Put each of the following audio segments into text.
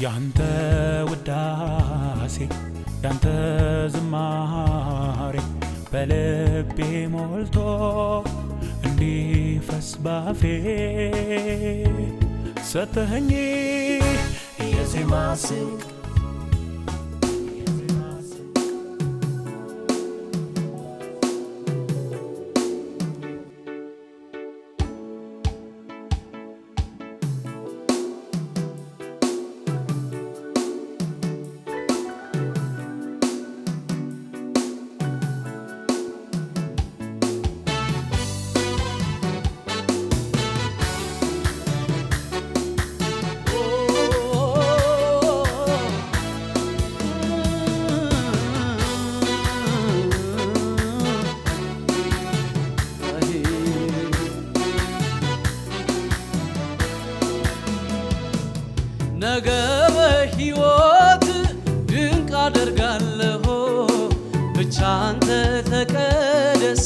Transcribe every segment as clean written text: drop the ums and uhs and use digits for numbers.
ያንተ ውዳሴ ያንተ ዝማሬ በልቤ ሞልቶ እንዲፈስ ባፌ ሰተኸኝ የዜማ ስንቅ ነገ በሕይወት ድንቅ አደርጋለሁ ብቻ አንተ ተቀደስ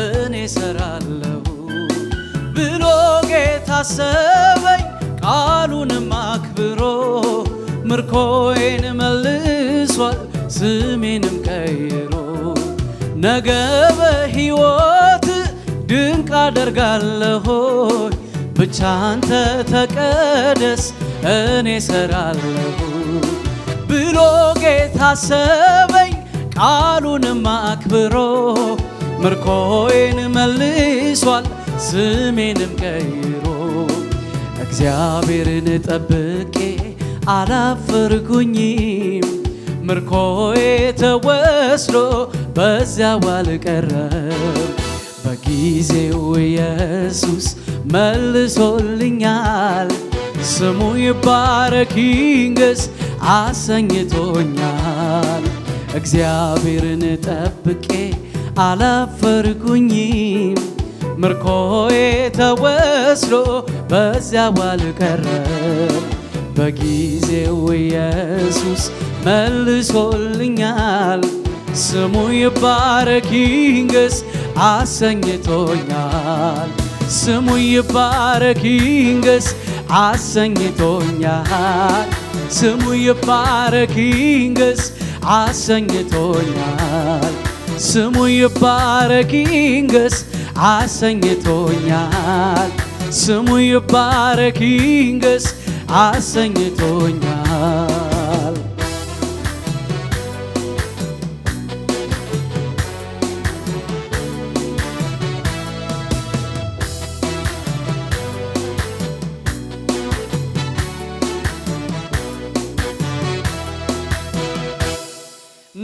እኔ ሰራለሁ ብሎ ጌታ አሰበኝ ቃሉንም አክብሮ ምርኮዬን መልሷል ስሜንም ቀይሮ ነገ በሕይወት ድንቅ አደርጋለሁ ብቻ አንተ ተቀደስ እኔ ሰራለሁ ብሎ ጌታ አሰበኝ ቃሉንም አክብሮ ምርኮዬን መልሷል ስሜንም ቀይሮ እግዚአብሔርን ጠብቄ አላፈርኩኝም ምርኮዬ ተወስዶ በዚያው አልቀረም በጊዜው ኢየሱስ መልሶልኛል ስሙ ይባረክ ይንገስ አሰኝቶኛል እግዚአብሔርን ጠብቄ አላፈርኩኝም ምርኮዬ ተወስዶ በዚያው አልቀረም በጊዜው ኢየሱስ መልሶልኛል ስሙ ይባረክ ይንገስ አሰኝቶኛል ስሙ ይባረክ ይንገስ አሰኝቶኛል ስሙ ይባረክ ይንገስ አሰኝቶኛል ስሙ ይባረክ ይንገስ አሰኝቶኛል ስሙ ይባረክ ይንገስ አሰኝቶኛል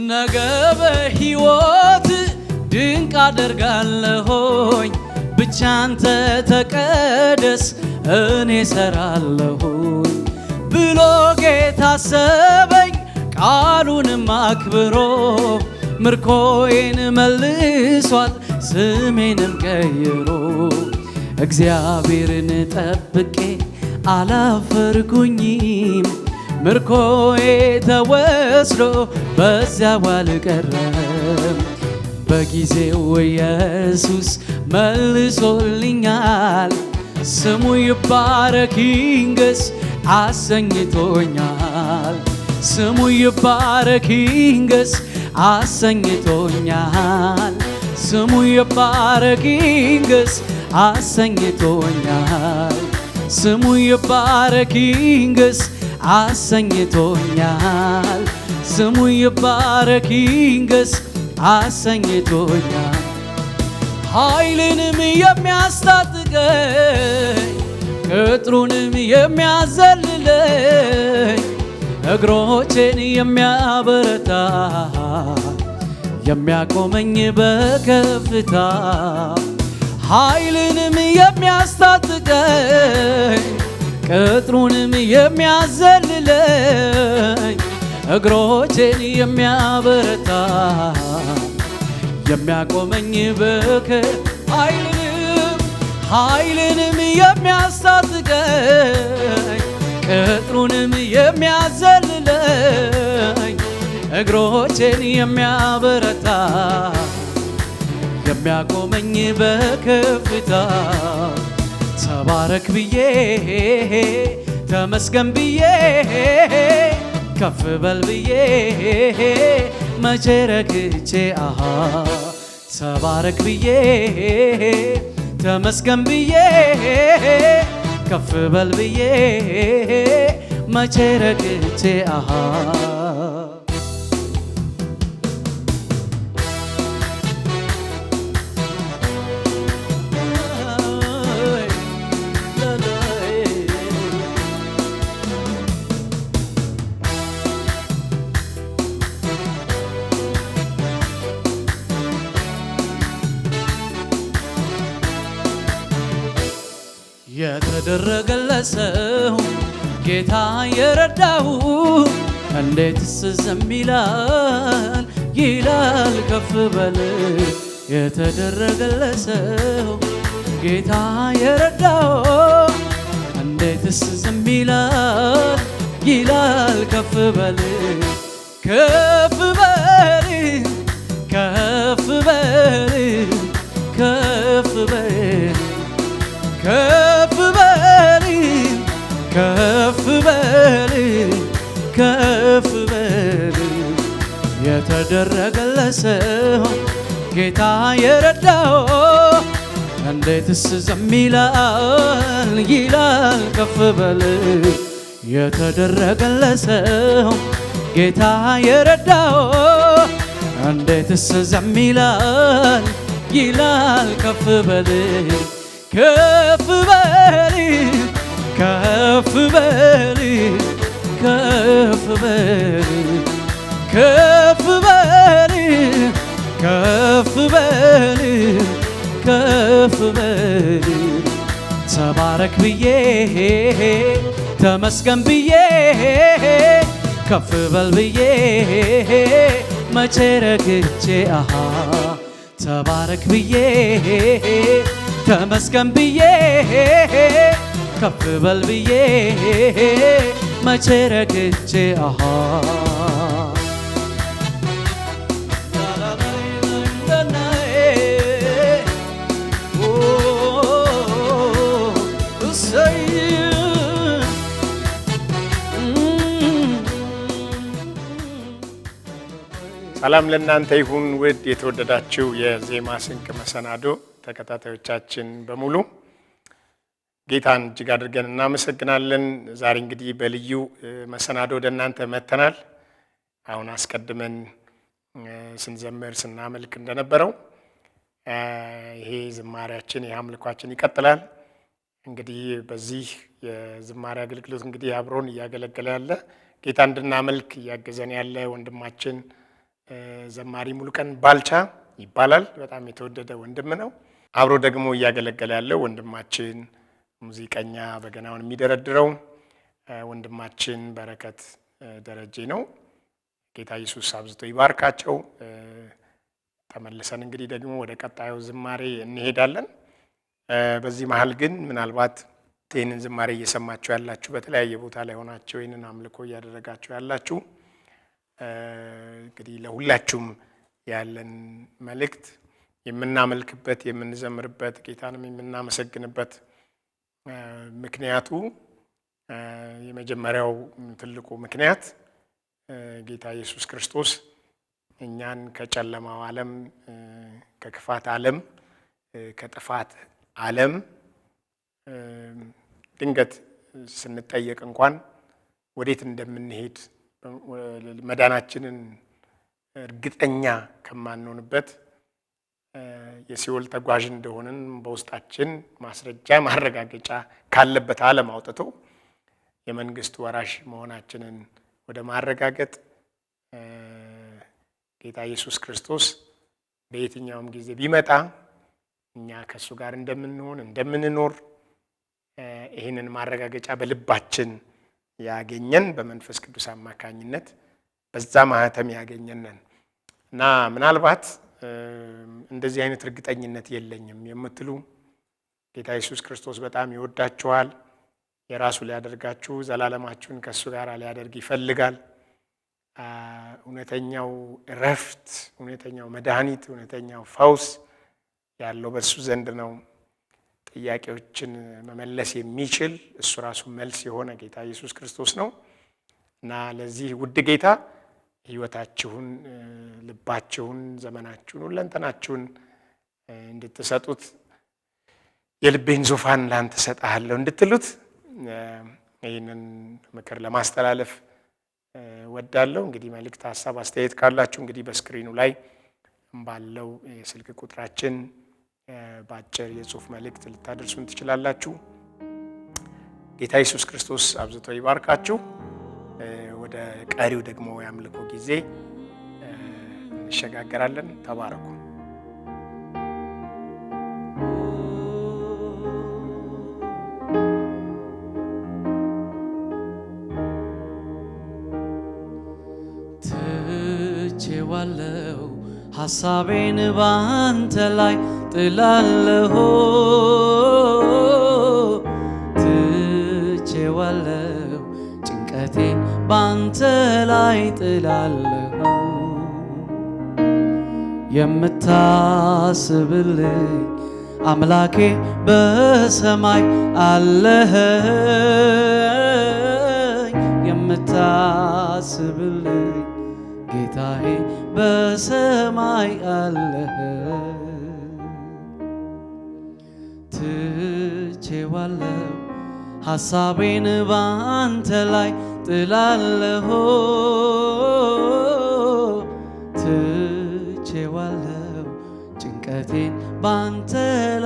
ነገ በሕይወት ድንቅ አደርጋለሁኝ ብቻ አንተ ተቀደስ እኔ ሰራለሁኝ ብሎ ጌታ አሰበኝ ቃሉንም አክብሮ ምርኮዬን መልሷል ስሜንም ቀይሮ እግዚአብሔርን ጠብቄ አላፈርኩኝም ምርኮዬ ተወስዶ በዚያው አልቀረም በጊዜው ኢየሱስ መልሶልኛል ስሙ ይባረክ ይንገስ አሰኝቶኛል ስሙ ይባረክ ይንገስ አሰኝቶኛል ስሙ ይባረክ ይንገስ አሰኝቶኛል ስሙ ይባረክ ይንገስ አሰኝቶኛል ስሙ ይባረክ ይንገስ አሰኝቶኛል ኃይልንም የሚያስታጥቀኝ ቅጥሩንም የሚያዘልለኝ እግሮቼን የሚያበረታ የሚያቆመኝ በከፍታ ኃይልንም የሚያስታጥቀኝ ቅጥሩንም የሚያዘልለኝ እግሮቼን የሚያበረታ የሚያቆመኝ ኃይልንም የሚያስታጥቀኝ ቅጥሩንም የሚያዘልለኝ እግሮቼን የሚያበረታ የሚያቆመኝ በከፍታ ተባረክ ብዬ ተመስገን ብዬ ከፍ በል ብዬ መቼ ረክቼ ተባረክ ብዬ ተመስገን ብዬ ከፍ በል ብዬ መቼ ረክቼ የተደረገለት ሰው ጌታ የረዳው እንዴትስ ዝም ይላል ይላል ከፍ በል የተደረገለት ሰው ጌታ የረዳው እንዴትስ ዝም ይላል ይላል ከፍ በል ከፍ በል ከፍ በል ከፍ በል ከፍ በል ከፍ በል ከፍ በል የተደረገለት ሰው ጌታ የረዳው እንዴትስ ዝም ይላል ይላል ከፍ በል የተደረገለት ሰው ጌታ የረዳው እንዴትስ ዝም ይላል ይላል ከፍ በል ከፍ በል ከፍ በል ከፍ በል ከፍ በል ከፍ በል ከፍ በል ተባረክ ብዬ ተመስገን ብዬ ከፍ በል ብዬ መቼ ረክቼ ተባረክ ብዬ ተመስገን ብዬ ከፍ በል ብዬ መቼ ረክቼ ሰላም ለእናንተ ይሁን ውድ የተወደዳችሁ የዜማ ስንቅ መሰናዶ ተከታታዮቻችን በሙሉ ጌታን እጅግ አድርገን እናመሰግናለን። ዛሬ እንግዲህ በልዩ መሰናዶ ወደ እናንተ መጥተናል። አሁን አስቀድመን ስንዘምር ስናመልክ እንደነበረው ይሄ ዝማሬያችን ይሄ አምልኳችን ይቀጥላል። እንግዲህ በዚህ የዝማሬ አገልግሎት እንግዲህ አብሮን እያገለገለ ያለ ጌታ እንድናመልክ እያገዘን ያለ ወንድማችን ዘማሪ ሙሉቀን ባልቻ ይባላል። በጣም የተወደደ ወንድም ነው። አብሮ ደግሞ እያገለገለ ያለው ወንድማችን ሙዚቀኛ በገናውን የሚደረድረው ወንድማችን በረከት ደረጀ ነው። ጌታ ኢየሱስ አብዝቶ ይባርካቸው። ተመልሰን እንግዲህ ደግሞ ወደ ቀጣዩ ዝማሬ እንሄዳለን። በዚህ መሃል ግን ምናልባት ይህንን ዝማሬ እየሰማችሁ ያላችሁ በተለያየ ቦታ ላይ ሆናችሁ ይህንን አምልኮ እያደረጋችሁ ያላችሁ እንግዲህ ለሁላችሁም ያለን መልእክት የምናመልክበት የምንዘምርበት ጌታንም የምናመሰግንበት ምክንያቱ የመጀመሪያው ትልቁ ምክንያት ጌታ ኢየሱስ ክርስቶስ እኛን ከጨለማው ዓለም ከክፋት ዓለም ከጥፋት ዓለም ድንገት ስንጠየቅ እንኳን ወዴት እንደምንሄድ መዳናችንን እርግጠኛ ከማንሆንበት የሲኦል ተጓዥ እንደሆንን በውስጣችን ማስረጃ ማረጋገጫ ካለበት ዓለም አውጥቶ የመንግስት ወራሽ መሆናችንን ወደ ማረጋገጥ ጌታ ኢየሱስ ክርስቶስ በየትኛውም ጊዜ ቢመጣ እኛ ከሱ ጋር እንደምንሆን እንደምንኖር ይህንን ማረጋገጫ በልባችን ያገኘን በመንፈስ ቅዱስ አማካኝነት በዛ ማህተም ያገኘነን እና ምናልባት እንደዚህ አይነት እርግጠኝነት የለኝም የምትሉ ጌታ ኢየሱስ ክርስቶስ በጣም ይወዳችኋል። የራሱ ሊያደርጋችሁ ዘላለማችሁን ከሱ ጋር ሊያደርግ ይፈልጋል። እውነተኛው እረፍት፣ እውነተኛው መድኃኒት፣ እውነተኛው ፈውስ ያለው በሱ ዘንድ ነው። ጥያቄዎችን መመለስ የሚችል እሱ ራሱ መልስ የሆነ ጌታ ኢየሱስ ክርስቶስ ነው እና ለዚህ ውድ ጌታ ሕይወታችሁን ልባችሁን ዘመናችሁን ሁለንተናችሁን እንድትሰጡት የልቤን ዙፋን ላንተ ሰጣለሁ እንድትሉት ይህንን ምክር ለማስተላለፍ ወዳለሁ። እንግዲህ መልእክት ሐሳብ አስተያየት ካላችሁ እንግዲህ በስክሪኑ ላይ ባለው የስልክ ቁጥራችን በአጭር የጽሁፍ መልእክት ልታደርሱን ትችላላችሁ። ጌታ ኢየሱስ ክርስቶስ አብዝቶ ይባርካችሁ። ወደ ቀሪው ደግሞ ያምልኮ ጊዜ እንሸጋገራለን። ተባረኩ። ትቼዋለሁ ሐሳቤን ባንተ ላይ ጥላለሁ ትቼዋለሁ ጭንቀቴን ባንተ ላይ ጥላለሁ የምታስብልኝ አምላኬ በሰማይ አለህ የምታስብልኝ ጌታዬ በሰማይ አለህ ትቼዋለሁ ሐሳቤን ባንተ ላይ ጥላለሁ ትቼዋለሁ ጭንቀቴን ባንተ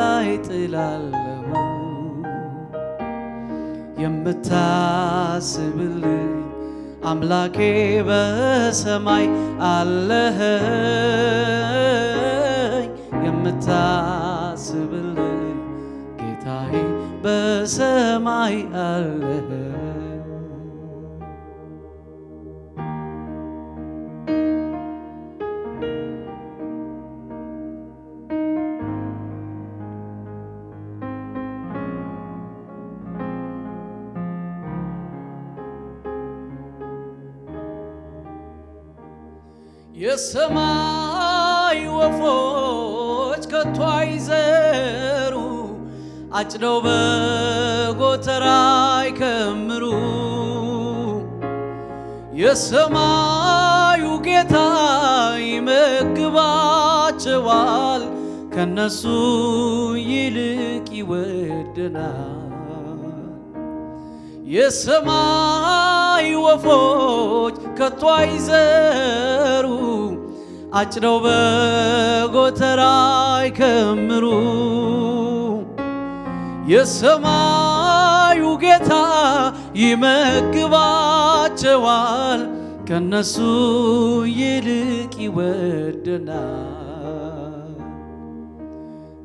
ላይ ጥላለሁ የምታስብልኝ አምላኬ በሰማይ አለህ የምታስብልኝ ጌታዬ በሰማይ አለህ የሰማይ ወፎች ከቶ አይዘሩ አጭደው በጎተራ አይከምሩ የሰማዩ ጌታ ይመግባቸዋል ከነሱ ይልቅ ይወደናል የሰማይ ወፎች ከቶ አይዘሩ አጭደው በጎተራ አይከምሩ የሰማዩ ጌታ ይመግባቸዋል ከነሱ ይልቅ ይወደናል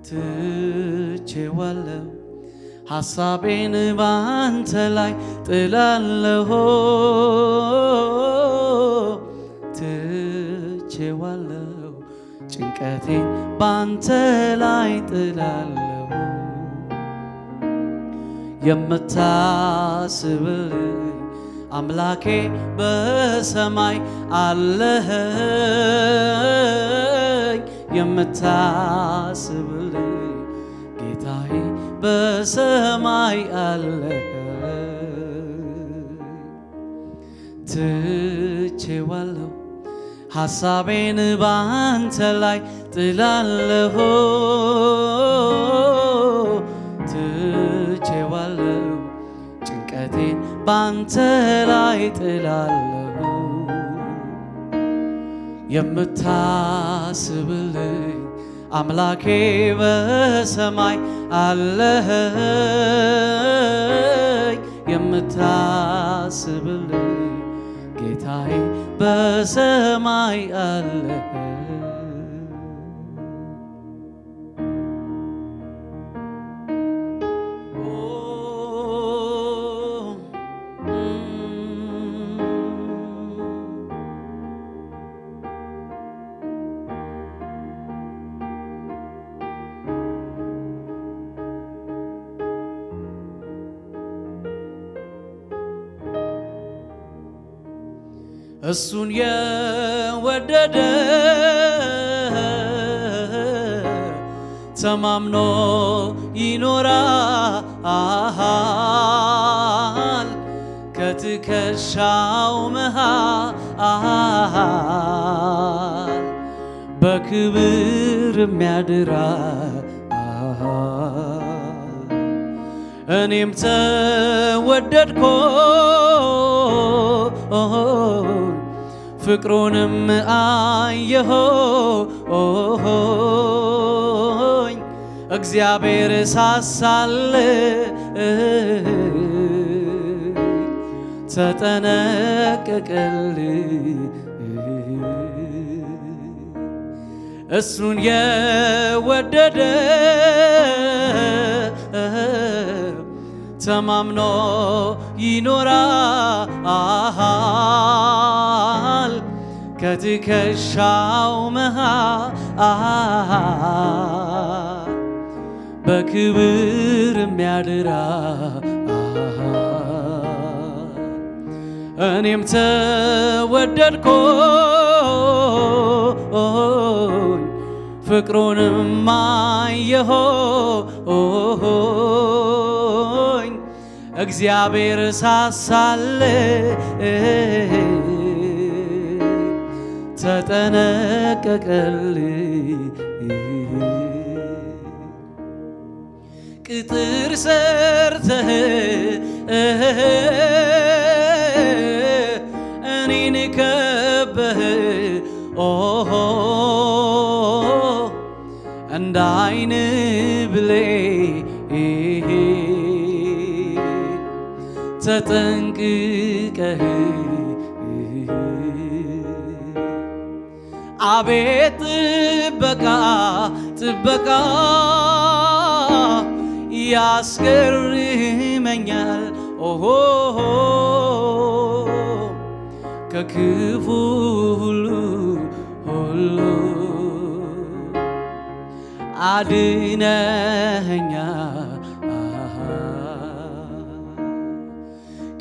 ትቼዋለሁ ሐሳቤን ባንተ ላይ ጥላለሁ ትቼዋለሁ ጭንቀቴን ባንተ ላይ ጥላለሁ የምታስብልኝ አምላኬ በሰማይ አለህ የምታስብልኝ ጌታዬ በሰማይ አለህ ትቼዋለሁ ሐሳቤን ባንተ ላይ ጥላለሁ ትቼዋለሁ ጭንቀቴን ባንተ ላይ ጥላለሁ የምታስብልኝ አምላኬ በሰማይ አለህ የምታስብልኝ ጌታዬ በሰማይ አለህ እሱን የወደደ ተማምኖ ይኖራል ከትከሻው መሃል በክብር የሚያድራል እኔም ተወደድኩኝ ፍቅሩንም አየሁኝ እግዚአብሔር ሳሳልኝ ተጠነቀቀልኝ እሱን የወደደ ተማምኖ ይኖራል ከትከሻው መሃል በክብር የሚያድራል እኔም ተወደድኩኝ ፍቅሩንም አየሁኝ እግዚአብሔር ሳሳልኝ ተጠነቀቀልኝ ቅጥር ሰርተህ እኔን ከበህ እንደ ዓይን ብሌን ተጠንቅቀህ አቤት ጥበቃ ያስገርመኛል ከክፉ ሁሉ አድነኸኛል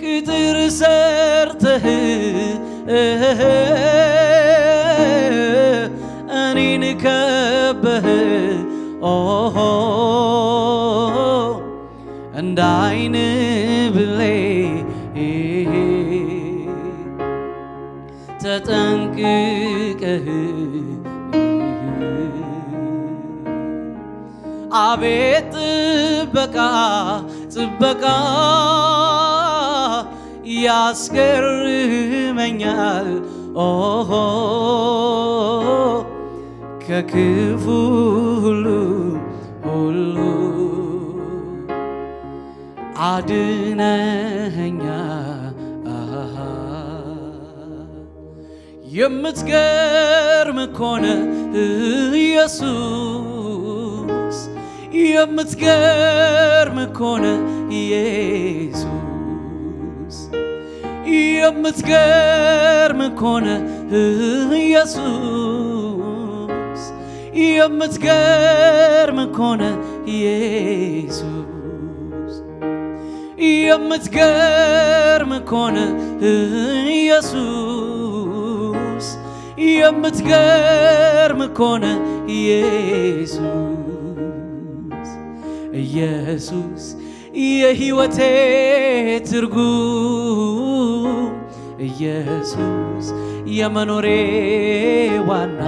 ቅጥር ሰርተህ እኔን ከበህ እንደ ዓይን ብሌን ተጠንቅቀህ አቤት ጥበቃ ያስገርመኛል ከክፉ ሁሉ አድነኸኛል የምትገርም ኮነ ኢየሱስ የምትገርም ኮነ ኢየሱስ የምትገርም ኮነ ኢየሱስ የምትገርም ኮነ ኢየሱስ የምትገርም ኮነ ኢየሱስ የምትገርም ኮነ ኢየሱስ የሕይወቴ ትርጉም ኢየሱስ የመኖሬ ዋና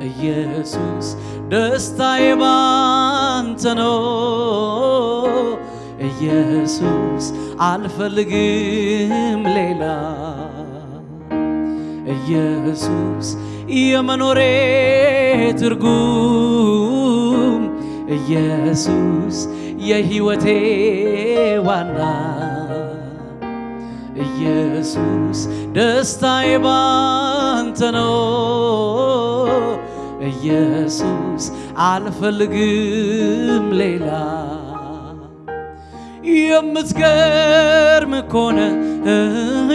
ኢየሱስ ደስታዬ ባንተ ነው ኢየሱስ አልፈልግም ሌላ ኢየሱስ የመኖሬ ትርጉም ኢየሱስ የሕይወቴ ዋና ኢየሱስ ደስታዬ ባንተ ነው ኢየሱስ አልፈልግም ሌላ የምትገርም ኮነ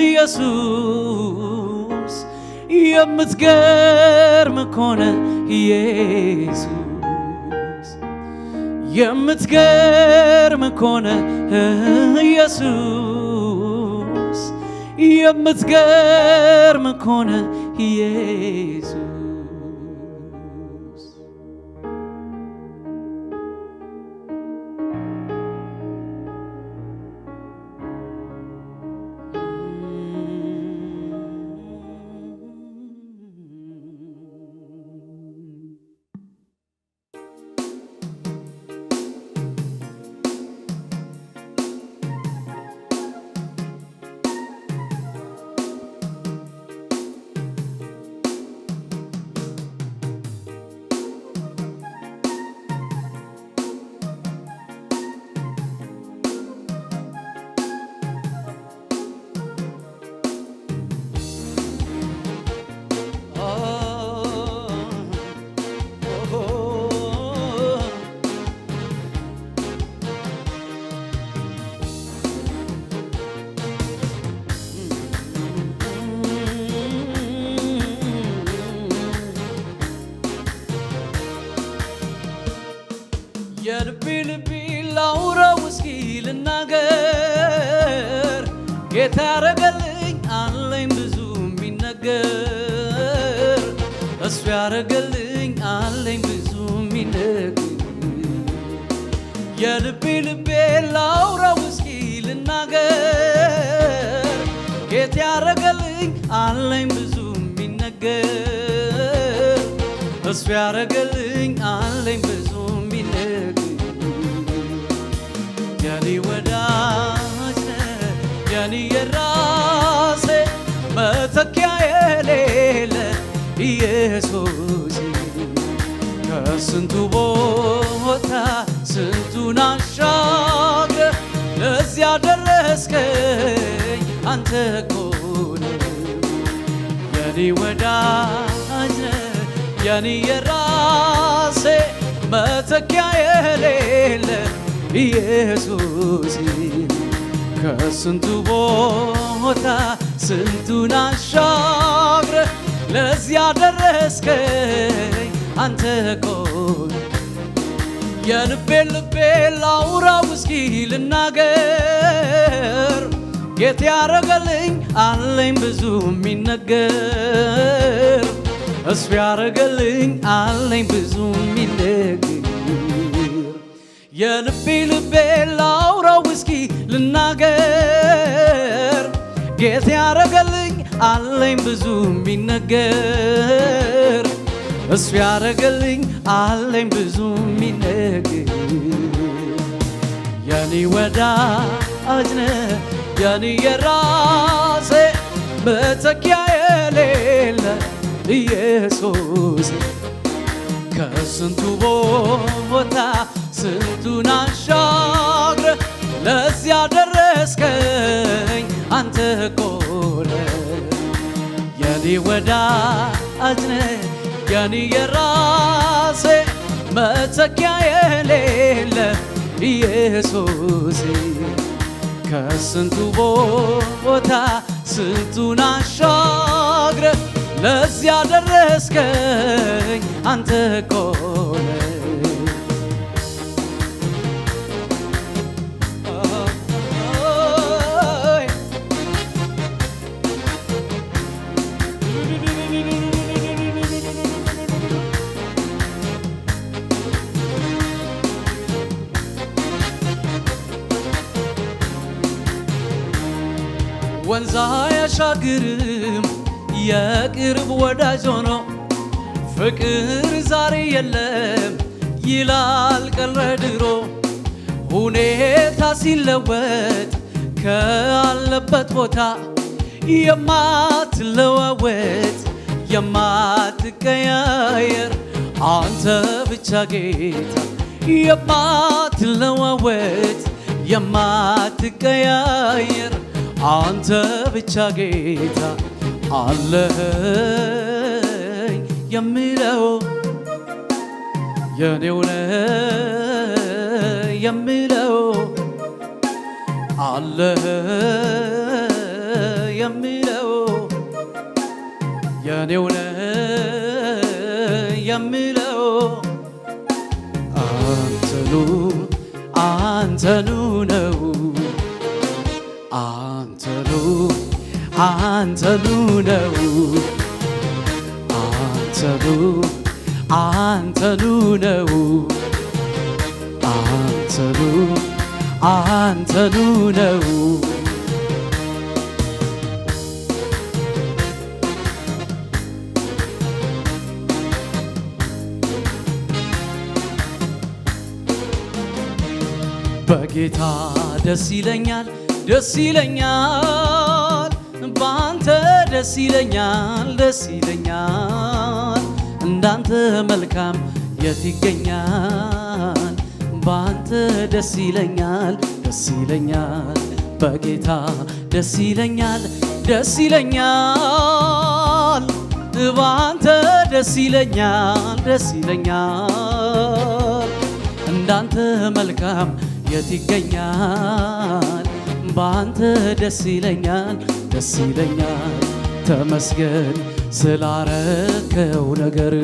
ኢየሱስ የምትገርም ኮነ ኢየሱስ የምትገርም ኮነ ኢየሱስ የምትገርም ኮነ ኢየሱስ ላውራው እስኪ ልናገር ጌታ ያረገልኝ አለኝ ብዙ የሚነገር እሱ ያረገልኝ አለኝ ብዙ የሚነገር የልቤ ላውራው እስኪ ልናገር ጌታ ያረገልኝ አለኝ ብዙ የሚነገር እሱ ያረገልኝ አለኝ ብዙ የሚነገር የኔ ወዳጅ የኔ የራሴ መተኪያ የሌለ ኢየሱስ ከስንቱ ቦታ ስንቱን አሻግረ ለዚያ ደረስከኝ አንተ እኮ ነህ የኔ ወዳጅ የኔ የራሴ መተኪያ የሌለ ኢየሱስ ከስንቱ ቦታ ስንቱን አሻግረ ለዚያ ደረስከኝ አንተ እኮ የልቤን ላውራው እስኪ ልናገር ጌታ ያረገልኝ አለኝ ብዙ የሚነገር እሱ ያረገልኝ አለኝ ብዙ የሚነገር የልቤ ላውራው እስኪ ልናገር ጌታ ያረገልኝ አለኝ ብዙ የሚነገር እሱ ያረገልኝ አለኝ ብዙ የሚነገር የኔ ወዳጅ ነህ የኔ የራሴ መተኪያ የሌለ ኢየሱስ ከስንቱ ቦታ ስንቱን አሻግረ ለዚያ ደረስከኝ አንተ እኮ ነህ የኔ ወዳጅ ነህ የኔ የራሴ መተኪያ የሌለ ኢየሱስ ከስንቱ ቦታ ስንቱን አሻግረ ለዚያ ደረስከኝ አንተ እኮ ነህ ወንዝ አያሻግርም የቅርብ ወዳጅ ሆኖ ፍቅር ዛሬ የለም ይላል ቀረ ድሮ ሁኔታ ሲለወጥ ካለበት ቦታ የማትለዋወጥ የማትቀያየር አንተ ብቻ ጌታ የማትለዋወጥ የማትቀያየር አንተ ብቻ ጌታ አለኝ የምለው የኔው ነህ የምለው አለህ የምለው የኔው ነህ የምለው አንተኑ ነው አንተኑ ነው አንተኑ ነው አንተኑ ነው በጌታ ደስ ይለኛል ደስ ይለኛል ባንተ ደስ ይለኛል ደስ ይለኛል እንዳንተ መልካም የት ይገኛል ባንተ ደስ ይለኛል ደስ ይለኛል በጌታ ደስ ይለኛል ደስ ይለኛል ባንተ ደስ ይለኛል ደስ ይለኛል እንዳንተ መልካም የት ይገኛል ባንተ ደስ ይለኛል ደስ ይለኛል ተመስገን ስላረከው ነገር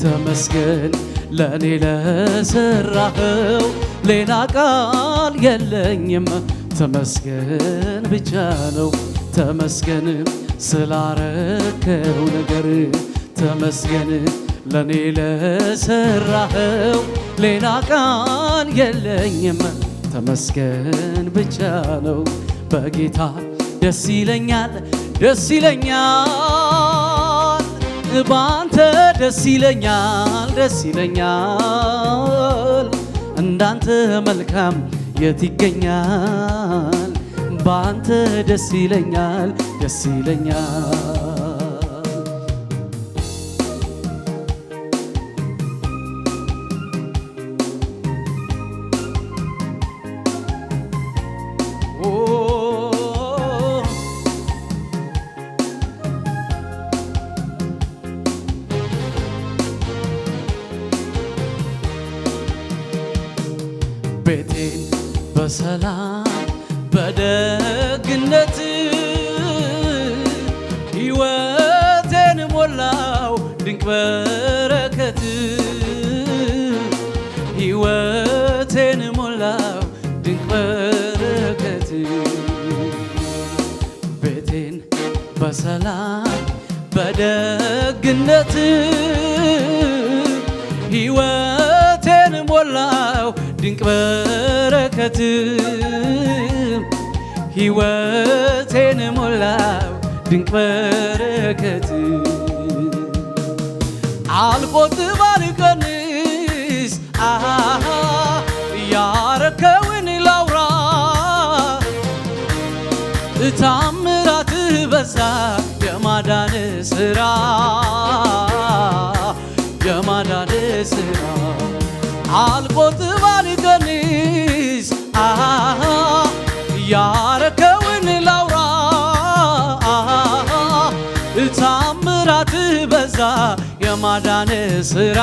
ተመስገን ለኔ ለሰራኸው ሌላ ቃል የለኝም ተመስገን ብቻ ነው ተመስገን ስላረከው ነገር ተመስገን ለኔ ለሰራኸው ሌላ ቃል የለኝም ተመስገን ብቻ ነው በጌታ ደስ ይለኛል ደስ ይለኛል ባንተ ደስ ይለኛል ደስ ይለኛል እንዳንተ መልካም የት ይገኛል ባንተ ደስ ይለኛል ደስ ይለኛል ቤቴን በሰላም በደግነት ሕይወቴን ሞላው ድንቅ በረከት ሕይወቴን ሞላው ድንቅ በረከት ቤቴን በሰላም በደግነት ሕይወቴን ሞላው ድንቅ በረከት ሕይወቴን ሞላው ድንቅ በረከት አልቆጥብ አልቀንስ ያረከውን ላውራ ታምራትህ በዛ የማዳን ሥራ የማዳን ሥራ አልቆጥብ አልቀንስ ያረከውን ላውራ ታምራትህ በዛ የማዳን ሥራ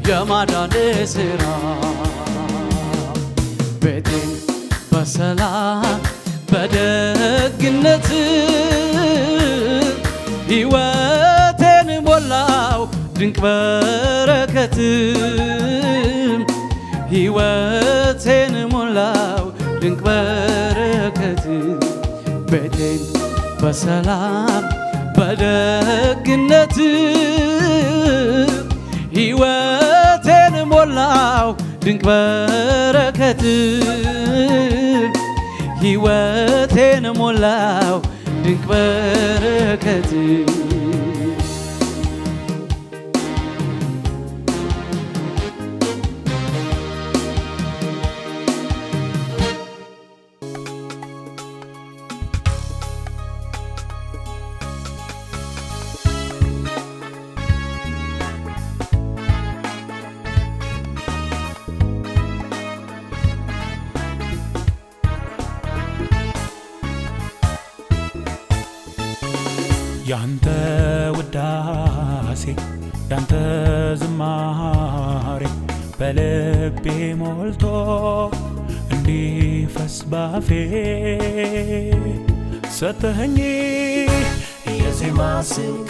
የማዳን ሥራ ቤቴን በሰላም በደግነት ሕይወቴን ሞላው ድንቅ በረከት ሕይወቴን ሞላው ድንቅ በረከት ቤቴን በሰላም በደግነት ሕይወቴን ሞላው ድንቅ በረከት ሕይወቴን ሞላው ድንቅ በረከት ያንተ ውዳሴ ያንተ ዝማሬ በልቤ ሞልቶ እንዲፈስ ባፌ ሰተኸኝ የዜማ ስንቅ